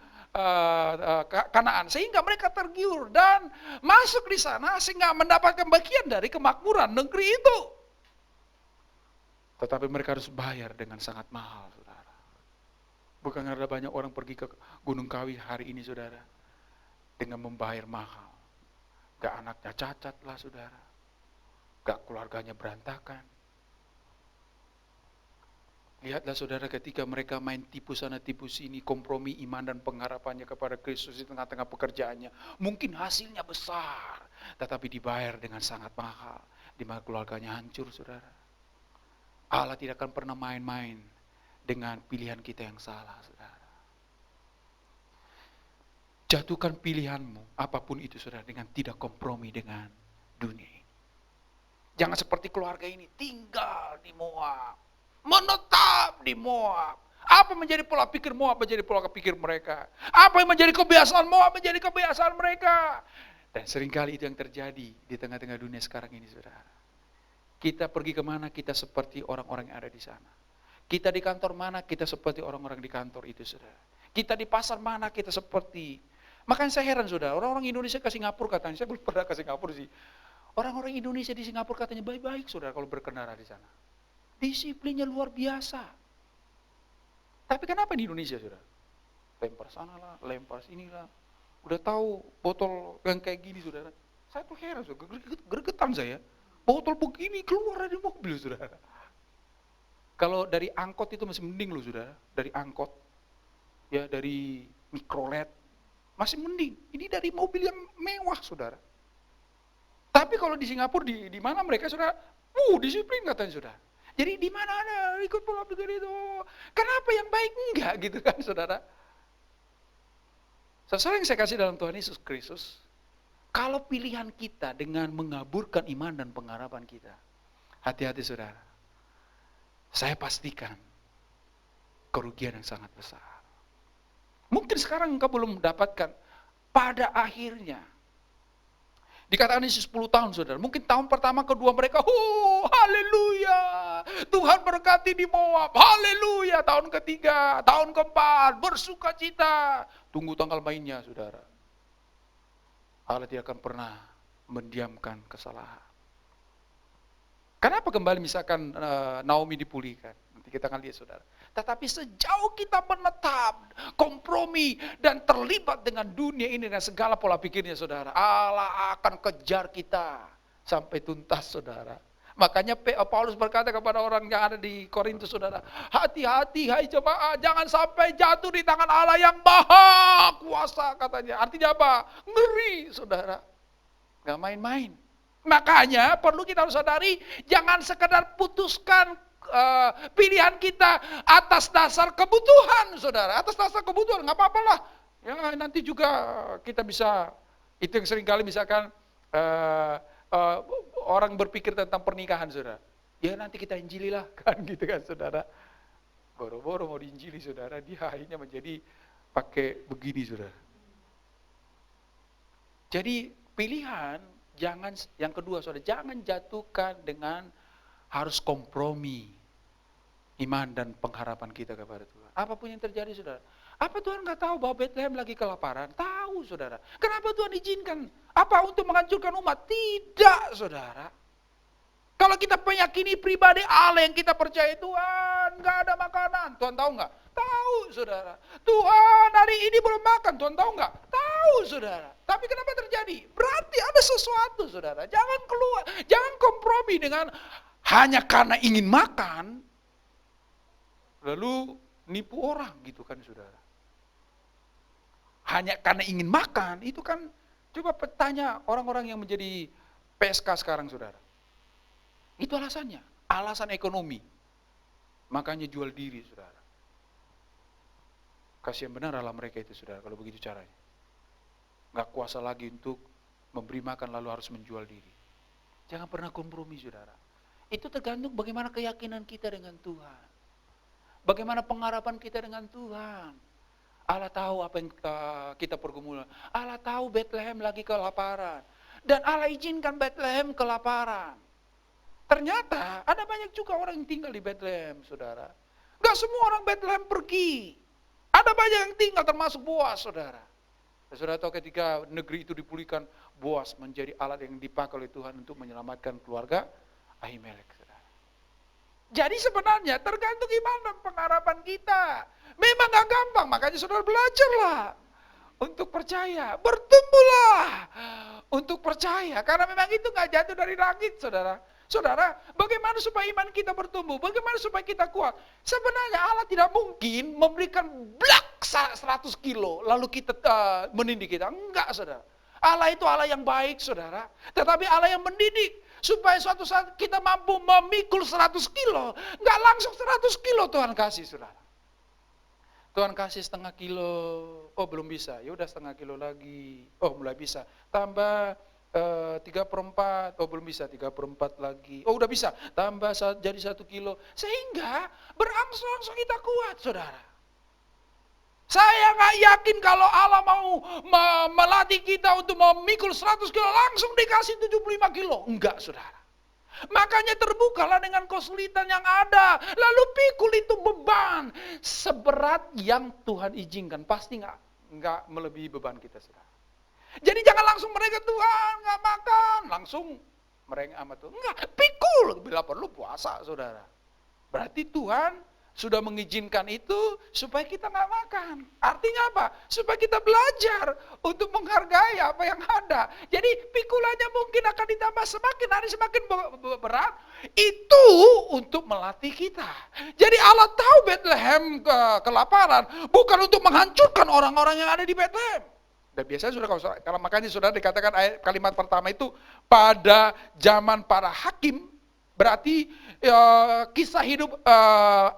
Kanaan. Sehingga mereka tergiur dan masuk di sana sehingga mendapatkan bagian dari kemakmuran negeri itu. Tetapi mereka harus bayar dengan sangat mahal, saudara. Bukan ada banyak orang pergi ke Gunung Kawi hari ini, saudara, dengan membayar mahal. Gak anaknya cacat lah, saudara. Gak keluarganya berantakan. Lihatlah, saudara, ketika mereka main tipu sana tipu sini, kompromi iman dan pengharapannya kepada Kristus di tengah-tengah pekerjaannya. Mungkin hasilnya besar, tetapi dibayar dengan sangat mahal. Di mana keluarganya hancur, saudara. Allah tidak akan pernah main-main dengan pilihan kita yang salah, saudara. Jatuhkan pilihanmu, apapun itu, saudara, dengan tidak kompromi dengan dunia ini. Jangan seperti keluarga ini, tinggal di Moab, menetap di Moab. Apa menjadi pola pikir Moab menjadi pola pikir mereka. Apa yang menjadi kebiasaan Moab menjadi kebiasaan mereka. Dan seringkali itu yang terjadi di tengah-tengah dunia sekarang ini, saudara. Kita pergi kemana, kita seperti orang-orang yang ada di sana. Kita di kantor mana, kita seperti orang-orang di kantor itu, saudara. Kita di pasar mana, kita seperti. Makanya saya heran, saudara, orang-orang Indonesia ke Singapura katanya, saya belum pernah ke Singapura sih. Orang-orang Indonesia di Singapura katanya baik-baik, saudara, kalau berkendara di sana. Disiplinnya luar biasa. Tapi kenapa di Indonesia, saudara? Lempar sana lah, lempar sini lah. Udah tahu botol yang kayak gini, saudara. Saya tuh heran, saudara, gregetan saya. Botol begini keluar dari mobil, saudara. Kalau dari angkot itu masih mending loh, saudara. Dari angkot, ya dari mikrolet, masih mending. Ini dari mobil yang mewah, saudara. Tapi kalau di Singapura, di mana mereka, saudara, disiplin katanya, saudara. Jadi di mana ada ikut pola pikir itu? Kenapa yang baik enggak gitu kan, saudara? Saudara yang saya kasih dalam Tuhan Yesus Kristus, kalau pilihan kita dengan mengaburkan iman dan pengharapan kita, hati-hati, saudara. Saya pastikan kerugian yang sangat besar. Mungkin sekarang engkau belum mendapatkan, pada akhirnya. Dikatakan ini 10 tahun, saudara. Mungkin tahun pertama, kedua mereka, haleluya. Tuhan berkati di Moab, haleluya. Tahun ketiga, tahun keempat, bersuka cita. Tunggu tanggal mainnya, saudara. Allah tidak akan pernah mendiamkan kesalahan. Kenapa kembali misalkan Naomi dipulihkan? Nanti kita akan lihat, saudara. Tetapi sejauh kita menetap, kompromi, dan terlibat dengan dunia ini dan segala pola pikirnya, saudara, Allah akan kejar kita sampai tuntas, saudara. Makanya Paulus berkata kepada orang yang ada di Korintus, saudara, hati-hati hai jemaat, jangan sampai jatuh di tangan Allah yang maha kuasa, katanya. Artinya apa? Ngeri, saudara. Gak main-main. Makanya perlu kita harus sadari, jangan sekedar putuskan pilihan kita atas dasar kebutuhan, saudara. Atas dasar kebutuhan, gak apa-apa lah. Ya, nanti juga kita bisa, itu yang sering kali misalkan orang berpikir tentang pernikahan, saudara. Ya nanti kita injililah, kan gitu kan, saudara. Boro-boro mau diinjili, saudara, dia akhirnya menjadi pakai begini, saudara. Jadi pilihan, jangan, yang kedua, saudara, jangan jatuhkan dengan harus kompromi iman dan pengharapan kita kepada Tuhan. Apapun yang terjadi, saudara. Apa Tuhan nggak tahu bahwa Bethlehem lagi kelaparan? Tahu, saudara. Kenapa Tuhan izinkan? Apa untuk menghancurkan umat? Tidak, saudara. Kalau kita meyakini pribadi Allah yang kita percaya, Tuhan nggak ada makanan. Tuhan tahu nggak? Tahu, saudara. Tuhan hari ini belum makan. Tuhan tahu nggak? Tahu, saudara. Tapi kenapa terjadi? Berarti ada sesuatu, saudara. Jangan keluar, jangan kompromi dengan hanya karena ingin makan, lalu nipu orang gitu kan, saudara. Hanya karena ingin makan, itu kan, coba tanya orang-orang yang menjadi PSK sekarang, saudara. Itu alasannya, alasan ekonomi. Makanya jual diri, saudara. Kasihan benar Allah mereka itu, saudara, kalau begitu caranya. Gak kuasa lagi untuk memberi makan lalu harus menjual diri. Jangan pernah kompromi, saudara. Itu tergantung bagaimana keyakinan kita dengan Tuhan. Bagaimana pengharapan kita dengan Tuhan. Allah tahu apa yang kita pergumulan. Allah tahu Bethlehem lagi kelaparan. Dan Allah izinkan Bethlehem kelaparan. Ternyata ada banyak juga orang yang tinggal di Bethlehem, saudara. Gak semua orang Bethlehem pergi. Ada banyak yang tinggal termasuk Boas, saudara. Dan saudara tahu ketika negeri itu dipulihkan, Boas menjadi alat yang dipakai oleh Tuhan untuk menyelamatkan keluarga Ahimelek, saudara. Jadi sebenarnya tergantung gimana pengharapan kita. Memang gak gampang, makanya saudara belajarlah untuk percaya, bertumbuhlah untuk percaya. Karena memang itu gak jatuh dari langit, saudara. Saudara, bagaimana supaya iman kita bertumbuh? Bagaimana supaya kita kuat? Sebenarnya Allah tidak mungkin memberikan blak 100 kilo, lalu kita mendidik kita. Enggak, saudara. Allah itu Allah yang baik, saudara. Tetapi Allah yang mendidik. Supaya suatu saat kita mampu memikul 100 kilo. Enggak langsung 100 kilo Tuhan kasih, saudara. Tuhan kasih setengah kilo. Oh, belum bisa. Ya udah setengah kilo lagi. Oh, mulai bisa. Tambah 3/4, oh belum bisa, 3/4 lagi. Oh udah bisa, tambah jadi 1 kilo. Sehingga berangsur-angsur kita kuat, saudara. Saya gak yakin kalau Allah mau melatih kita untuk memikul 100 kilo, langsung dikasih 75 kilo. Enggak, saudara. Makanya terbukalah dengan kesulitan yang ada. Lalu pikul itu beban seberat yang Tuhan izinkan. Pasti gak melebihi beban kita, saudara. Jadi jangan langsung mereka Tuhan gak makan, langsung mereka sama Tuhan. Enggak, pikul, bila perlu puasa, saudara. Berarti Tuhan sudah mengizinkan itu supaya kita gak makan. Artinya apa? Supaya kita belajar untuk menghargai apa yang ada. Jadi pikulannya mungkin akan ditambah semakin hari semakin berat. Itu untuk melatih kita. Jadi Allah tahu Bethlehem kelaparan bukan untuk menghancurkan orang-orang yang ada di Bethlehem. Dan biasanya kalau makanya saudara dikatakan kalimat pertama itu pada zaman para hakim, berarti kisah hidup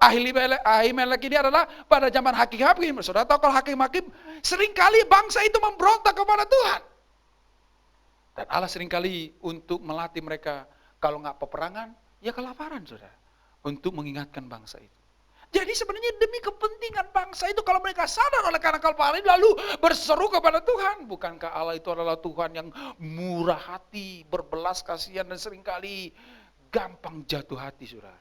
Ahimelek ini adalah pada zaman hakim-hakim. Saudara tahu kalau hakim-hakim seringkali bangsa itu memberontak kepada Tuhan. Dan Allah seringkali untuk melatih mereka, kalau nggak peperangan, ya kelaparan, saudara. Untuk mengingatkan bangsa itu. Jadi sebenarnya demi kepentingan bangsa itu kalau mereka sadar oleh karena kelaparan lalu berseru kepada Tuhan. Bukankah Allah itu adalah Tuhan yang murah hati, berbelas kasihan dan seringkali gampang jatuh hati, saudara.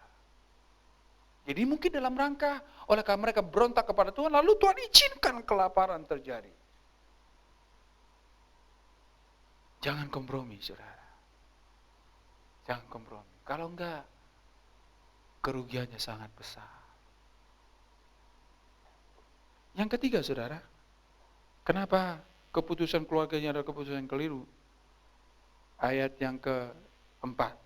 Jadi mungkin dalam rangka oleh karena mereka berontak kepada Tuhan lalu Tuhan izinkan kelaparan terjadi. Jangan kompromi, saudara. Jangan kompromi. Kalau enggak, kerugiannya sangat besar. Yang ketiga, saudara, kenapa keputusan keluarganya adalah keputusan yang keliru? Ayat yang keempat.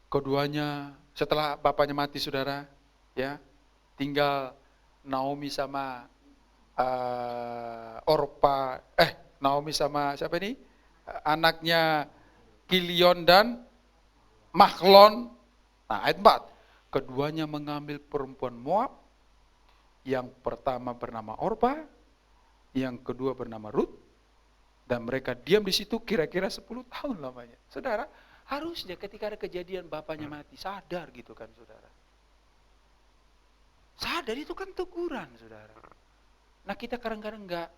Keduanya setelah bapaknya mati, saudara, ya, tinggal Naomi sama Naomi sama siapa ini? Anaknya Kilion dan Mahlon. Nah, ayat 4. Keduanya mengambil perempuan Moab. Yang pertama bernama Orpa, yang kedua bernama Ruth, dan mereka diam di situ kira-kira 10 tahun lamanya. Saudara, harusnya ketika ada kejadian bapaknya mati, sadar gitu kan, saudara. Sadar itu kan teguran, saudara. Nah kita kadang-kadang enggak,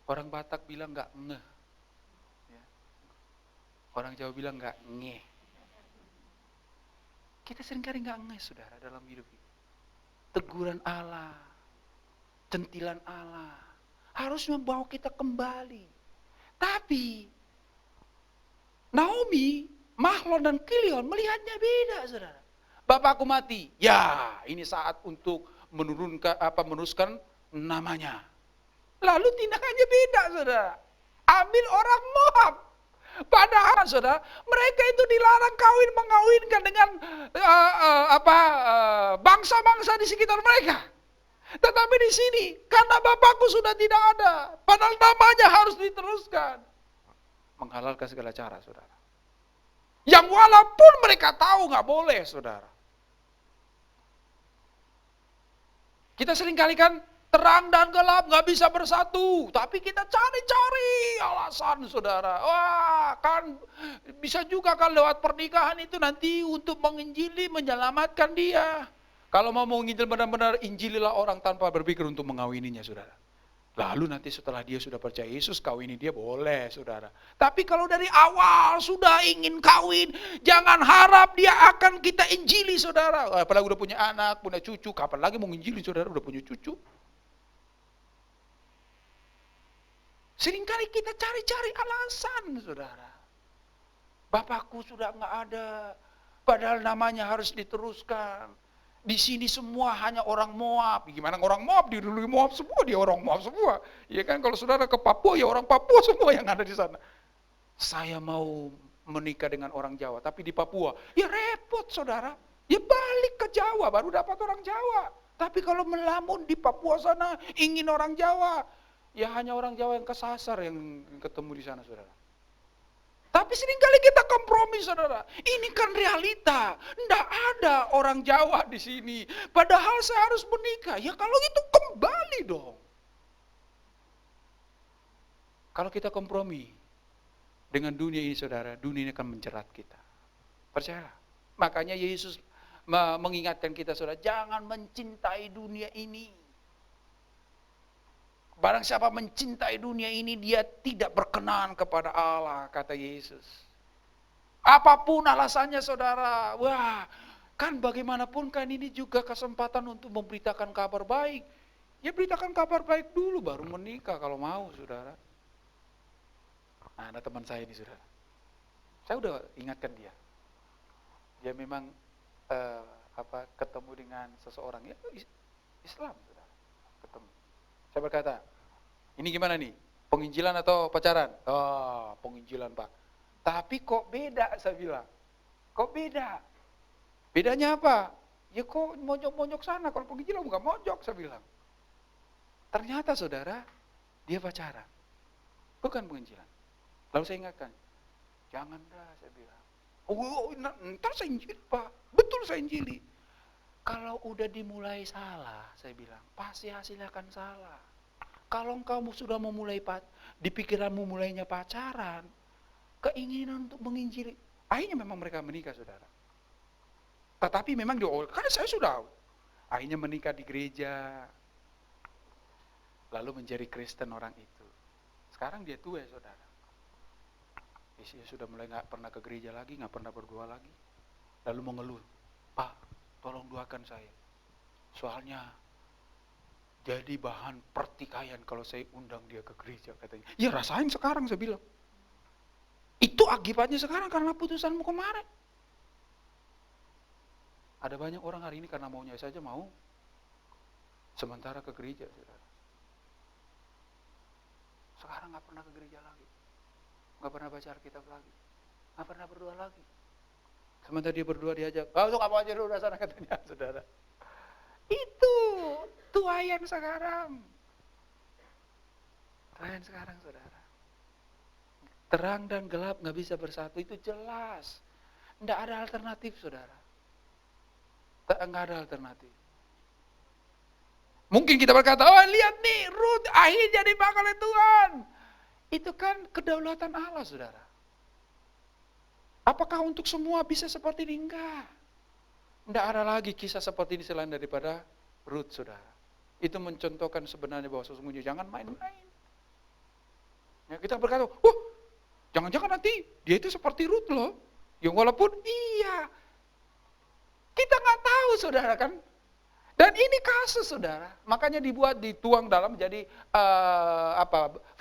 orang Batak bilang enggak ngeh. Ya. Orang Jawa bilang enggak ngeh. Kita seringkali enggak ngeh, saudara, dalam hidup ini. Teguran Allah, centilan Allah, harus membawa kita kembali. Tapi, Naomi, Mahlon dan Kilion melihatnya beda, saudara. Bapakku mati, ya ini saat untuk meneruskan namanya. Lalu tindakannya beda, saudara. Ambil orang Moab. Padahal, saudara, mereka itu dilarang mengawinkan dengan bangsa-bangsa di sekitar mereka. Tetapi di sini, karena bapakku sudah tidak ada, padahal namanya harus diteruskan. Menghalalkan segala cara, saudara. Yang walaupun mereka tahu nggak boleh, saudara. Kita seringkali kan Terang dan gelap nggak bisa bersatu. Tapi kita cari-cari alasan saudara. Wah kan bisa juga kan lewat pernikahan itu nanti untuk menginjili, menyelamatkan dia. Kalau mau menginjil benar-benar, injililah orang tanpa berpikir untuk mengawininya saudara. Lalu nanti setelah dia sudah percaya Yesus, kawini dia boleh saudara. Tapi kalau dari awal sudah ingin kawin, jangan harap dia akan kita injili saudara. Apalagi udah punya anak, punya cucu, kapan lagi mau injili saudara, udah punya cucu. Seringkali kita cari-cari alasan saudara. Bapakku sudah nggak ada, padahal namanya harus diteruskan. Di sini semua hanya orang Moab. Gimana orang Moab? Didului Moab semua, dia orang Moab semua. Ya kan kalau saudara ke Papua, ya orang Papua semua yang ada di sana. Saya mau menikah dengan orang Jawa, tapi di Papua, ya repot saudara. Ya balik ke Jawa, baru dapat orang Jawa. Tapi kalau melamun di Papua sana, ingin orang Jawa, ya hanya orang Jawa yang kesasar yang ketemu di sana saudara. Tapi seringkali kita kompromi saudara. Ini kan realita. Tidak ada orang Jawa di sini. Padahal saya harus menikah. Ya kalau itu kembali dong. Kalau kita kompromi dengan dunia ini saudara, dunia ini akan menjerat kita. Percayalah. Makanya Yesus mengingatkan kita saudara, jangan mencintai dunia ini. Barang siapa mencintai dunia ini, dia tidak berkenan kepada Allah, kata Yesus. Apapun alasannya saudara, wah kan bagaimanapun kan ini juga kesempatan untuk memberitakan kabar baik. Ya beritakan kabar baik dulu, baru menikah kalau mau saudara. Nah, ada teman saya ini saudara. Saya udah ingatkan dia. Dia memang ketemu dengan seseorang, ya Islam saudara. Ketemu. Saya berkata, ini gimana nih? Penginjilan atau pacaran? Oh, penginjilan Pak. Tapi kok beda, saya bilang. Kok beda? Bedanya apa? Ya kok monyok-monyok sana, kalau penginjilan bukan monyok, saya bilang. Ternyata saudara, dia pacaran. Bukan penginjilan. Lalu saya ingatkan, jangan dah, saya bilang. Oh, ntar saya injili Pak. Betul saya injili. Kalau udah dimulai salah, saya bilang, pasti hasilnya akan salah. Kalau kamu sudah memulai di pikiranmu mulainya pacaran, keinginan untuk menginjili, akhirnya memang mereka menikah saudara. Tetapi memang karena saya sudah, akhirnya menikah di gereja, lalu menjadi Kristen orang itu. Sekarang dia tua saudara. Dia sudah mulai nggak pernah ke gereja lagi, nggak pernah berdoa lagi. Lalu mengeluh, Pak, tolong doakan saya. Soalnya jadi bahan pertikaian kalau saya undang dia ke gereja katanya. Ya rasain sekarang saya bilang. Itu akibatnya sekarang karena putusanmu kemarin. Ada banyak orang hari ini karena maunya saja mau sementara ke gereja. Saudara. Sekarang gak pernah ke gereja lagi. Gak pernah baca Alkitab lagi. Gak pernah berdoa lagi. Sementara dia berdoa diajak, untuk apa aja dulu udah sana katanya saudara. Itu tuayan sekarang. Tuayan sekarang saudara. Terang dan gelap gak bisa bersatu, itu jelas. Tidak ada alternatif saudara. Tidak ada alternatif. Mungkin kita berkata, oh lihat nih Ruth akhirnya dipakai oleh Tuhan. Itu kan kedaulatan Allah saudara. Apakah untuk semua bisa seperti ini? Enggak. Tidak ada lagi kisah seperti ini selain daripada Ruth, saudara. Itu mencontohkan sebenarnya bahwa sesungguhnya jangan main-main. Ya, kita berkata, jangan-jangan nanti dia itu seperti Ruth loh. Ya walaupun iya, kita nggak tahu saudara kan. Dan ini kasus saudara. Makanya dituang dalam jadi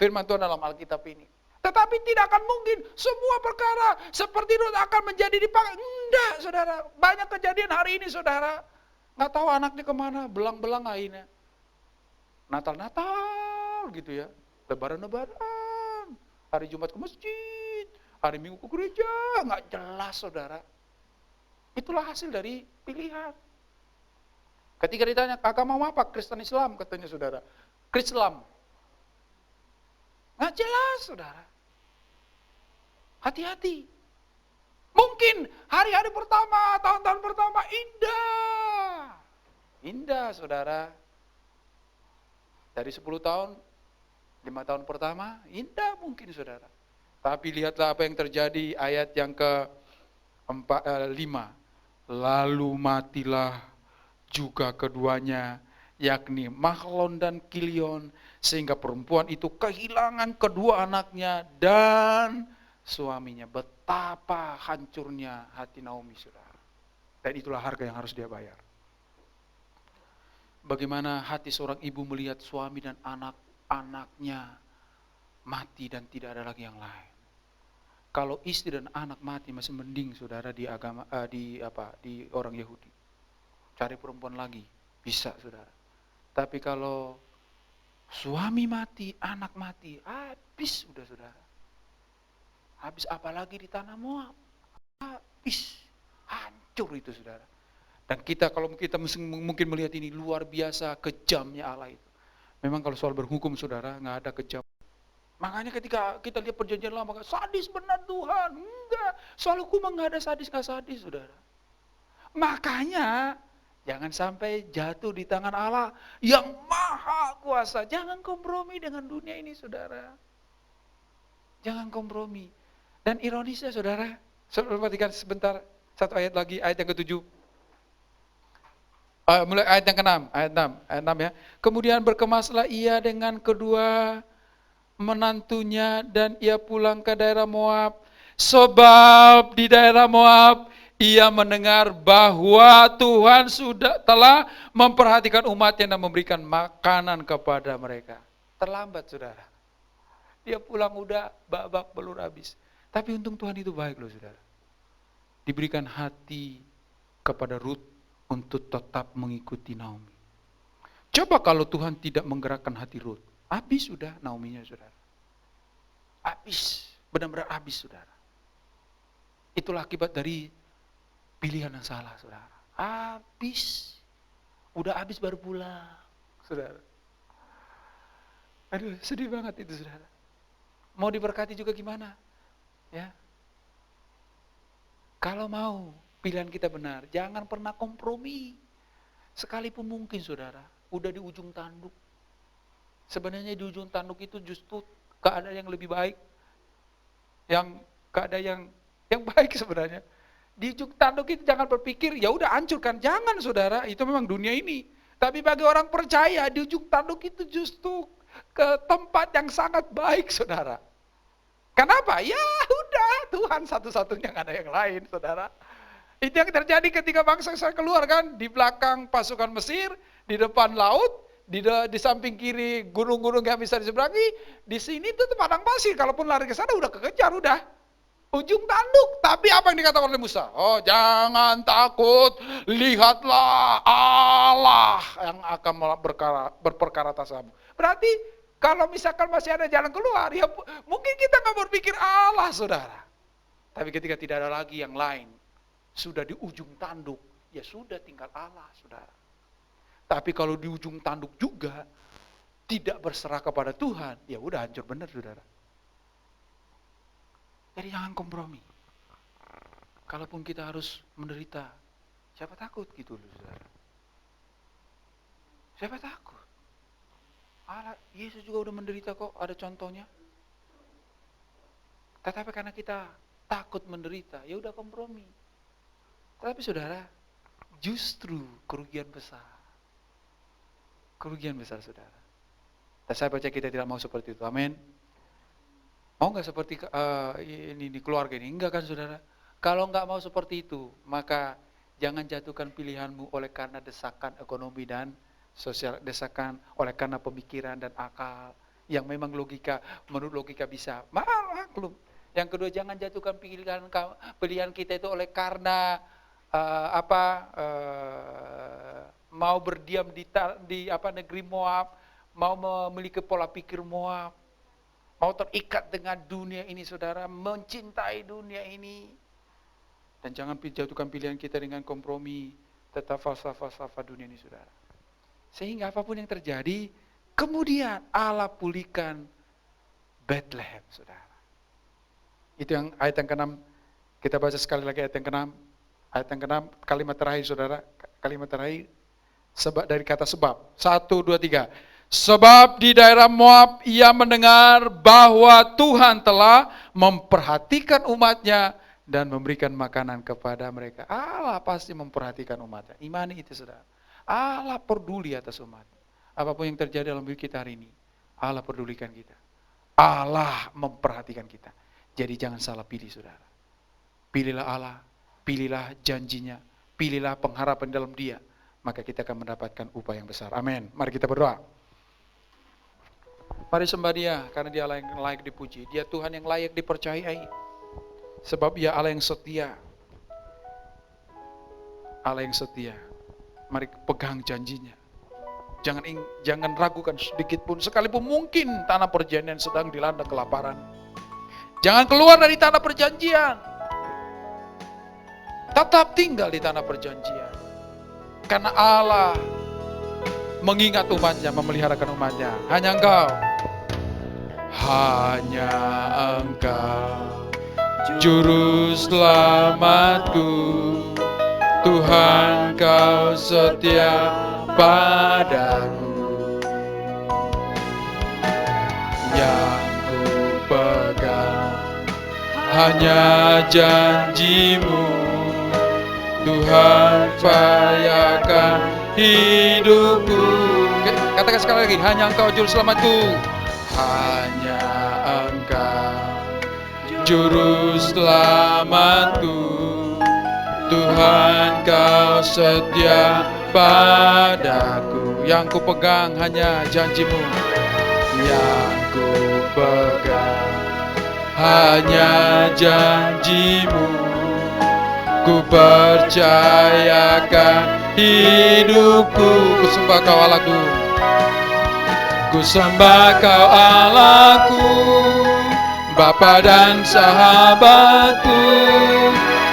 firman Tuhan dalam Alkitab ini. Tetapi tidak akan mungkin semua perkara seperti Ruth akan menjadi dipakai. Enggak, saudara. Banyak kejadian hari ini, saudara. Nggak tahu anaknya kemana, belang-belang akhirnya. Natal-Natal gitu ya. Lebaran-lebaran. Hari Jumat ke masjid. Hari Minggu ke gereja. Nggak jelas, saudara. Itulah hasil dari pilihan. Ketika ditanya, kakak mau apa? Kristen Islam, katanya saudara. Krislam. Nggak jelas, saudara. Hati-hati. Mungkin hari-hari pertama, tahun-tahun pertama indah. Indah, saudara. Dari 10 tahun, 5 tahun pertama, indah mungkin saudara. Tapi lihatlah apa yang terjadi ayat yang ke-5. Lalu matilah juga keduanya, yakni Mahlon dan Kilion, sehingga perempuan itu kehilangan kedua anaknya dan suaminya. Betapa hancurnya hati Naomi, saudara. Dan itulah harga yang harus dia bayar. Bagaimana hati seorang ibu melihat suami dan anak-anaknya mati dan tidak ada lagi yang lain. Kalau istri dan anak mati masih mending saudara di di orang Yahudi. Cari perempuan lagi, bisa saudara. Tapi kalau suami mati, anak mati, habis udah saudara. Habis apalagi di tanah Moab. Habis, hancur itu saudara. Dan kalau kita mungkin melihat ini luar biasa kejamnya Allah itu. Memang kalau soal berhukum saudara, nggak ada kejam. Makanya ketika kita lihat perjanjian lama, sadis benar Tuhan. Enggak, soal hukum nggak ada sadis, nggak sadis saudara. Makanya jangan sampai jatuh di tangan Allah yang maha kuasa. Jangan kompromi dengan dunia ini saudara. Jangan kompromi. Dan ironisnya saudara, perhatikan sebentar, satu ayat lagi, ayat yang ke-7. Mulai ayat yang ke-6, ayat 6 ya. Kemudian berkemaslah ia dengan kedua menantunya dan ia pulang ke daerah Moab. Sebab di daerah Moab ia mendengar bahwa Tuhan telah memperhatikan umatnya dan memberikan makanan kepada mereka. Terlambat saudara. Dia pulang udah babak belur habis. Tapi untung Tuhan itu baik loh saudara. Diberikan hati kepada Rut untuk tetap mengikuti Naomi. Coba kalau Tuhan tidak menggerakkan hati Rut. Habis sudah Naominya saudara. Habis, benar-benar habis saudara. Itulah akibat dari pilihan yang salah saudara. Habis, udah habis baru pulang saudara. Aduh sedih banget itu saudara. Mau diberkati juga gimana? Ya. Kalau mau pilihan kita benar, jangan pernah kompromi. Sekalipun mungkin saudara, udah di ujung tanduk. Sebenarnya di ujung tanduk itu justru keadaan yang lebih baik. Keadaan yang baik sebenarnya. Di ujung tanduk itu jangan berpikir, ya udah hancurkan. Jangan saudara, itu memang dunia ini. Tapi bagi orang percaya, di ujung tanduk itu justru ke tempat yang sangat baik saudara. Kenapa? Ya udah, Tuhan satu-satunya, nggak ada yang lain saudara. Itu yang terjadi ketika bangsa Israel keluar kan. Di belakang pasukan Mesir, di depan laut, di samping kiri gunung-gunung yang bisa diseberangi, di sini tuh padang pasir. Kalaupun lari ke sana udah kekejar, udah ujung tanduk. Tapi apa yang dikatakan oleh Musa? Oh jangan takut, lihatlah Allah yang akan berperkara atas kamu. Berarti kalau misalkan masih ada jalan keluar, ya mungkin kita nggak berpikir Allah saudara. Tapi ketika tidak ada lagi yang lain, sudah di ujung tanduk, ya sudah tinggal Allah saudara. Tapi kalau di ujung tanduk juga tidak berserah kepada Tuhan, ya udah hancur benar saudara. Jadi jangan kompromi. Kalaupun kita harus menderita, siapa takut gitu loh saudara. Siapa takut? Allah, Yesus juga udah menderita kok, ada contohnya. Tetapi karena kita takut menderita, ya udah kompromi. Tapi saudara, justru kerugian besar. Kerugian besar saudara. Dan saya baca kita tidak mau seperti itu. Amin. Mau nggak seperti ini di keluarga ini? Enggak kan saudara? Kalau nggak mau seperti itu, maka jangan jatuhkan pilihanmu oleh karena desakan ekonomi dan sosial, desakan oleh karena pemikiran dan akal yang memang menurut logika bisa. Maklum. Yang kedua, jangan jatuhkan pilihan kita itu oleh karena mau berdiam di negeri Moab, mau memiliki pola pikir Moab, mau terikat dengan dunia ini saudara, mencintai dunia ini. Dan jangan jatuhkan pilihan kita dengan kompromi, tetap falsafah dunia ini saudara. Sehingga apapun yang terjadi, kemudian Allah pulihkan Bethlehem saudara. Itu yang ayat yang ke-6, kita baca sekali lagi ayat yang ke-6. Ayat yang ke-6, kalimat terakhir saudara, kalimat terakhir. Sebab dari kata sebab. 1, 2, 3. Sebab di daerah Moab ia mendengar bahwa Tuhan telah memperhatikan umatnya dan memberikan makanan kepada mereka. Allah pasti memperhatikan umatnya. Imani itu, saudara. Allah peduli atas umat. Apapun yang terjadi dalam hidup kita hari ini, Allah pedulikan kita. Allah memperhatikan kita. Jadi jangan salah pilih, saudara. Pilihlah Allah, pilihlah janjinya, pilihlah pengharapan dalam Dia. Maka kita akan mendapatkan upah yang besar. Amin. Mari kita berdoa. Mari sembah Dia, karena Dia Allah yang layak dipuji. Dia Tuhan yang layak dipercayai. Sebab Ia Allah yang setia. Allah yang setia. Mari pegang janjinya. Jangan ragukan sedikit pun. Sekalipun mungkin tanah perjanjian sedang dilanda kelaparan. Jangan keluar dari tanah perjanjian. Tetap tinggal di tanah perjanjian. Karena Allah mengingat umatnya, memeliharakan umatnya. Hanya Engkau. Hanya Engkau, Juru selamatku. Tuhan, Kau setia padaku. Yang ku pegang hanya janji-Mu. Tuhan, payakan hidupku. Katakan sekali lagi, hanya Engkau Juru selamatku. Hanya Engkau Juru selamatku. Tuhan, Kau setia padaku. Yang ku pegang hanya janji-Mu. Yang ku pegang hanya janji-Mu. Ku percayakan hidupku. Ku sembah Kau Allahku. Ku sembah Kau Allahku, Bapa dan sahabatku.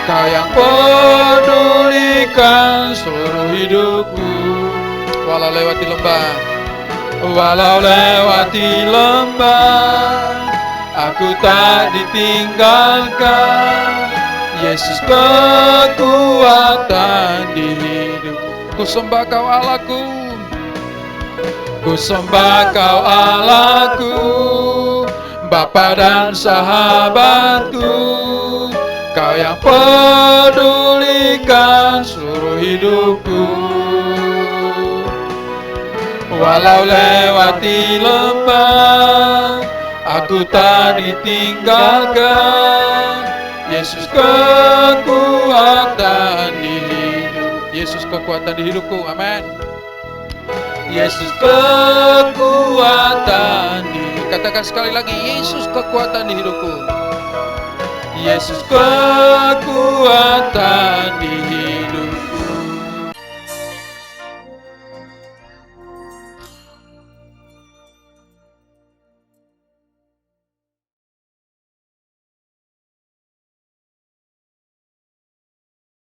Kau yang pedulikan seluruh hidupku. Walau lewati lembah, aku tak ditinggalkan. Yesus kekuatan di hidupku. Ku sembah Kau Allahku. Ku sembah Kau Allahku, Bapa dan sahabatku. Kau yang pedulikan seluruh hidupku. Walau lewati lembah, aku tak ditinggalkan. Yesus kekuatan di hidup. Yesus kekuatan di hidupku. Amin. Yesus kekuatan di. Katakan sekali lagi, Yesus kekuatan di hidupku. Yesus kekuatan di hidupku.